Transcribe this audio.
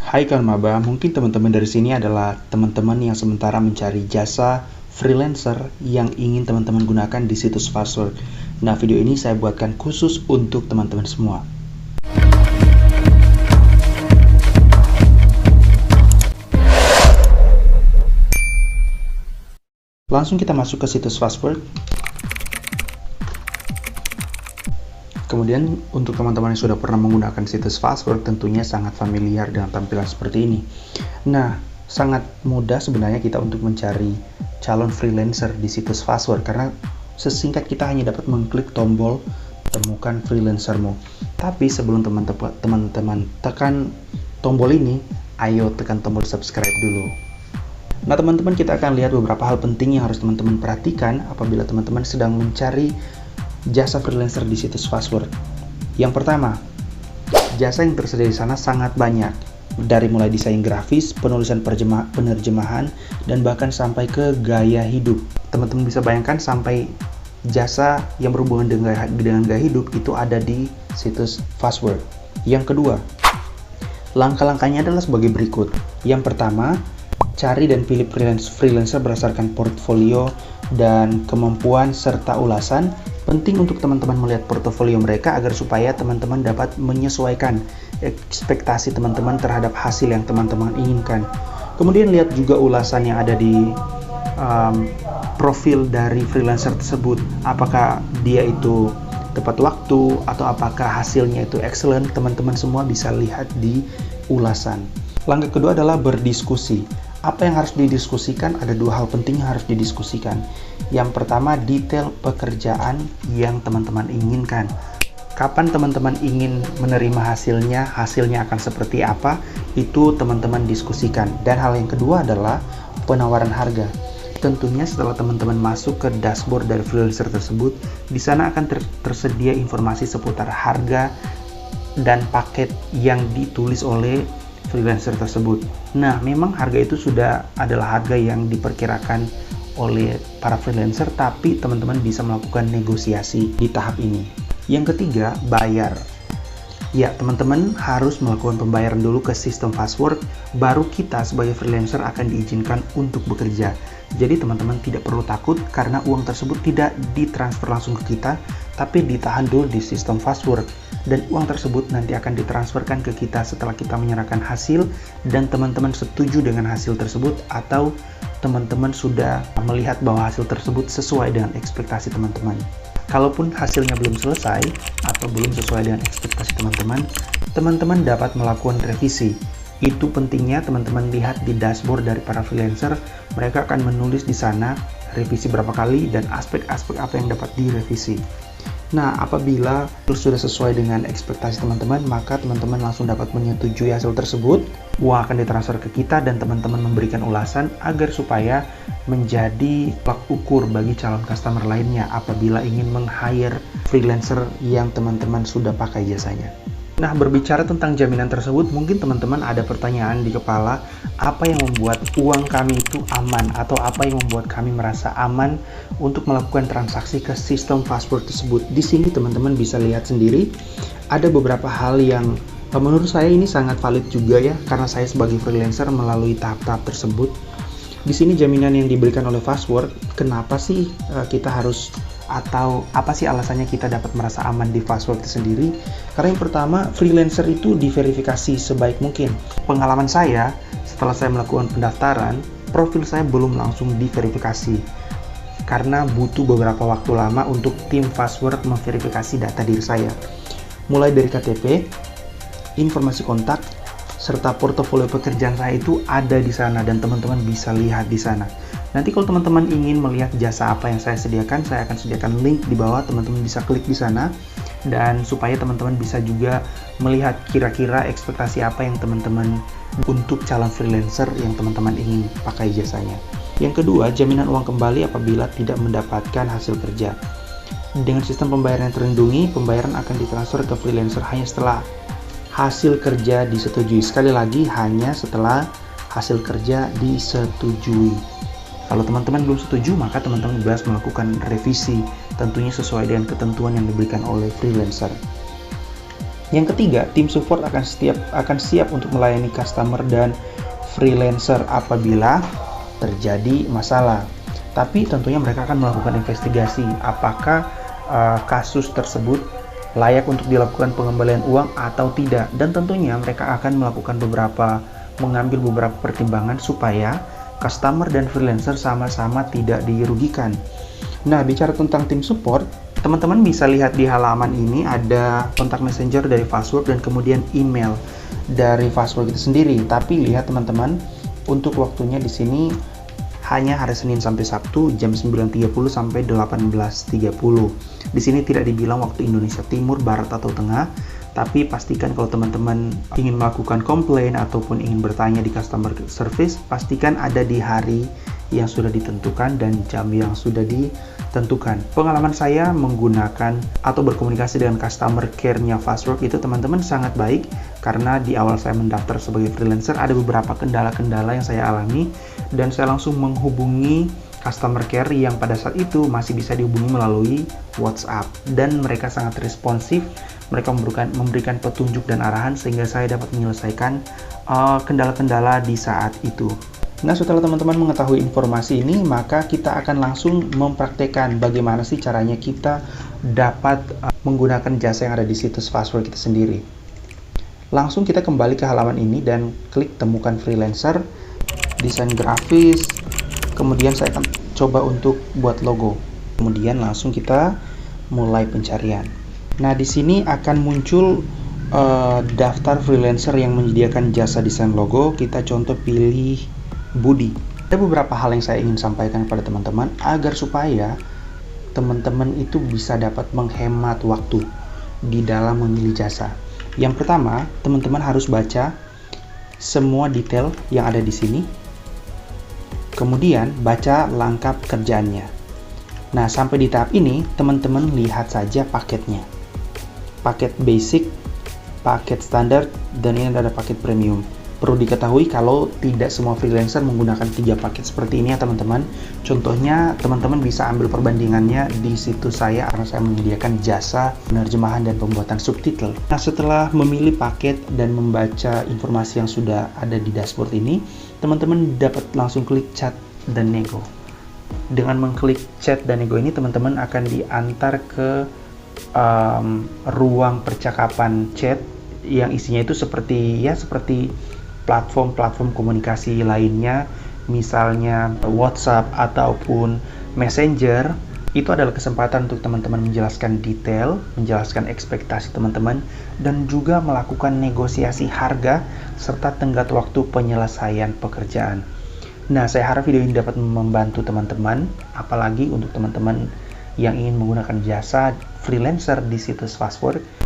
Hai kawan maba, mungkin teman-teman dari sini adalah teman-teman yang sementara mencari jasa freelancer yang ingin teman-teman gunakan di situs Fastwork. Nah, video ini saya buatkan khusus untuk teman-teman semua. Langsung kita masuk ke situs Fastwork. Kemudian untuk teman-teman yang sudah pernah menggunakan situs Fastwork tentunya sangat familiar dengan tampilan seperti ini. Nah, sangat mudah sebenarnya kita untuk mencari calon freelancer di situs Fastwork karena sesingkat kita hanya dapat mengklik tombol temukan freelancermu. Tapi sebelum teman-teman tekan tombol ini, ayo tekan tombol subscribe dulu. Nah teman-teman, kita akan lihat beberapa hal penting yang harus teman-teman perhatikan apabila teman-teman sedang mencari jasa freelancer di situs Fastwork. Yang pertama, jasa yang tersedia di sana sangat banyak, dari mulai desain grafis, penulisan penerjemahan, dan bahkan sampai ke gaya hidup. Teman-teman bisa bayangkan sampai jasa yang berhubungan dengan gaya hidup itu ada di situs Fastwork. Yang kedua, langkah-langkahnya adalah sebagai berikut. Yang pertama, cari dan pilih freelancer berdasarkan portfolio dan kemampuan serta ulasan. Penting untuk teman-teman melihat portofolio mereka agar supaya teman-teman dapat menyesuaikan ekspektasi teman-teman terhadap hasil yang teman-teman inginkan. Kemudian lihat juga ulasan yang ada di profil dari freelancer tersebut. Apakah dia itu tepat waktu atau apakah hasilnya itu excellent. Teman-teman semua bisa lihat di ulasan. Langkah kedua adalah berdiskusi. Apa yang harus didiskusikan? Ada dua hal penting yang harus didiskusikan. Yang pertama, detail pekerjaan yang teman-teman inginkan. Kapan teman-teman ingin menerima hasilnya akan seperti apa, itu teman-teman diskusikan. Dan hal yang kedua adalah penawaran harga. Tentunya setelah teman-teman masuk ke dashboard dari freelancer tersebut, di sana akan tersedia informasi seputar harga dan paket yang ditulis oleh freelancer tersebut. Nah, memang harga itu sudah adalah harga yang diperkirakan oleh para freelancer, tapi teman-teman bisa melakukan negosiasi di tahap ini. Yang ketiga, bayar. Ya, teman-teman harus melakukan pembayaran dulu ke sistem Fastwork, baru kita sebagai freelancer akan diizinkan untuk bekerja. Jadi teman-teman tidak perlu takut karena uang tersebut tidak ditransfer langsung ke kita, tapi ditahan dulu di sistem Fastwork. Dan uang tersebut nanti akan ditransferkan ke kita setelah kita menyerahkan hasil dan teman-teman setuju dengan hasil tersebut atau teman-teman sudah melihat bahwa hasil tersebut sesuai dengan ekspektasi teman-teman. Kalaupun hasilnya belum selesai atau belum sesuai dengan ekspektasi teman-teman, teman-teman dapat melakukan revisi. Itu pentingnya teman-teman lihat di dashboard dari para freelancer, mereka akan menulis di sana revisi berapa kali dan aspek-aspek apa yang dapat direvisi. Nah, apabila sudah sesuai dengan ekspektasi teman-teman, maka teman-teman langsung dapat menyetujui hasil tersebut. Uang akan ditransfer ke kita dan teman-teman memberikan ulasan agar supaya menjadi tolak ukur bagi calon customer lainnya apabila ingin meng-hire freelancer yang teman-teman sudah pakai jasanya. Nah, berbicara tentang jaminan tersebut, mungkin teman-teman ada pertanyaan di kepala, apa yang membuat uang kami itu aman atau apa yang membuat kami merasa aman untuk melakukan transaksi ke sistem Fastwork tersebut. Di sini teman-teman bisa lihat sendiri, ada beberapa hal yang menurut saya ini sangat valid juga ya, karena saya sebagai freelancer melalui tahap-tahap tersebut. Di sini jaminan yang diberikan oleh Fastwork, kenapa sih kita harus atau apa sih alasannya kita dapat merasa aman di Fastwork itu sendiri? Karena yang pertama, freelancer itu diverifikasi sebaik mungkin. Pengalaman saya, setelah saya melakukan pendaftaran, profil saya belum langsung diverifikasi karena butuh beberapa waktu lama untuk tim Fastwork memverifikasi data diri saya, mulai dari KTP, informasi kontak, serta portofolio pekerjaan saya itu ada di sana dan teman-teman bisa lihat di sana. Nanti kalau teman-teman ingin melihat jasa apa yang saya sediakan, saya akan sediakan link di bawah, teman-teman bisa klik di sana dan supaya teman-teman bisa juga melihat kira-kira ekspektasi apa yang teman-teman untuk calon freelancer yang teman-teman ingin pakai jasanya. Yang kedua, jaminan uang kembali apabila tidak mendapatkan hasil kerja. Dengan sistem pembayaran yang terlindungi, pembayaran akan ditransfer ke freelancer hanya setelah hasil kerja disetujui. Sekali lagi, hanya setelah hasil kerja disetujui. Kalau teman-teman belum setuju, maka teman-teman bebas melakukan revisi, tentunya sesuai dengan ketentuan yang diberikan oleh freelancer. Yang ketiga, tim support akan siap untuk melayani customer dan freelancer apabila terjadi masalah. Tapi tentunya mereka akan melakukan investigasi apakah kasus tersebut layak untuk dilakukan pengembalian uang atau tidak, dan tentunya mereka akan mengambil beberapa pertimbangan supaya customer dan freelancer sama-sama tidak dirugikan. Nah, bicara tentang tim support, teman-teman bisa lihat di halaman ini ada kontak messenger dari Fastwork dan kemudian email dari Fastwork itu sendiri. Tapi lihat teman-teman, untuk waktunya di sini hanya hari Senin sampai Sabtu jam 9.30 sampai 18.30. Di sini tidak dibilang waktu Indonesia Timur, Barat atau Tengah, tapi pastikan kalau teman-teman ingin melakukan komplain ataupun ingin bertanya di customer service, pastikan ada di hari yang sudah ditentukan dan jam yang sudah ditentukan. Pengalaman saya menggunakan atau berkomunikasi dengan customer care-nya Fastwork itu teman-teman sangat baik, karena di awal saya mendaftar sebagai freelancer ada beberapa kendala-kendala yang saya alami dan saya langsung menghubungi customer care yang pada saat itu masih bisa dihubungi melalui WhatsApp, dan mereka sangat responsif. Mereka memberikan petunjuk dan arahan sehingga saya dapat menyelesaikan kendala-kendala di saat itu. Nah, setelah teman-teman mengetahui informasi ini, maka kita akan langsung mempraktekkan bagaimana sih caranya kita dapat menggunakan jasa yang ada di situs Fastwork itu sendiri. Langsung kita kembali ke halaman ini dan klik temukan freelancer, desain grafis, kemudian saya akan coba untuk buat logo. Kemudian langsung kita mulai pencarian. Nah, di sini akan muncul daftar freelancer yang menyediakan jasa desain logo. Kita contoh pilih Budi. Ada beberapa hal yang saya ingin sampaikan kepada teman-teman agar supaya teman-teman itu bisa dapat menghemat waktu di dalam memilih jasa. Yang pertama, teman-teman harus baca semua detail yang ada di sini. Kemudian baca lengkap kerjaannya. Nah, sampai di tahap ini, teman-teman lihat saja paketnya. Paket basic, paket standar, dan ini ada paket premium. Perlu diketahui kalau tidak semua freelancer menggunakan 3 paket seperti ini ya teman-teman. Contohnya, teman-teman bisa ambil perbandingannya di situs saya karena saya menyediakan jasa penerjemahan dan pembuatan subtitle. Nah, setelah memilih paket dan membaca informasi yang sudah ada di dashboard ini, teman-teman dapat langsung klik chat dan nego. Dengan mengklik chat dan nego ini, teman-teman akan diantar ke ruang percakapan chat yang isinya itu seperti platform-platform komunikasi lainnya, misalnya WhatsApp ataupun Messenger. Itu adalah kesempatan untuk teman-teman menjelaskan detail, menjelaskan ekspektasi teman-teman, dan juga melakukan negosiasi harga serta tenggat waktu penyelesaian pekerjaan. Nah, saya harap video ini dapat membantu teman-teman, apalagi untuk teman-teman yang ingin menggunakan jasa freelancer di situs Fastwork.